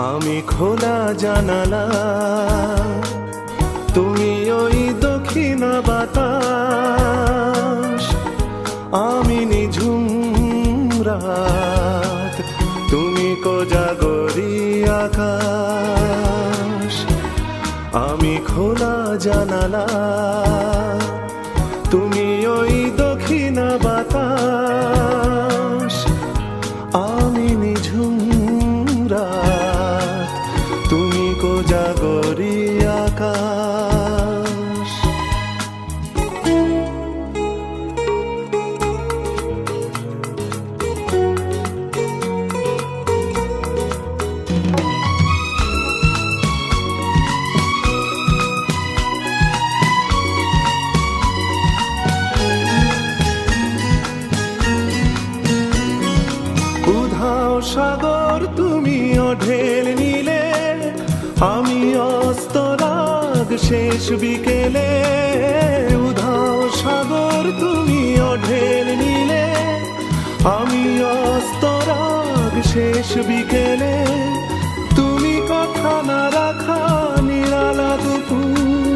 আমি খোলা জানালা, তুমি ওই দক্ষিণা বাতাস। আমি নিঝুম রাত, তুমি কোজাগরি আকাশ। আমি খোলা জানালা, তুমি ওই দক্ষিণা বাতাস। আমি নিঝুম রাত, তুমি কোজাগরি আকাশ। উধাও সাগর, তুমি ঢেল নিলে, আমি অস্তরাগ শেষ বিকেলে। উধাও সাগর, তুমি ঢেল নিলে, আমি অস্তরাগ শেষ বিকেলে। তুমি কথা না রাখা নিরালা দুপুর,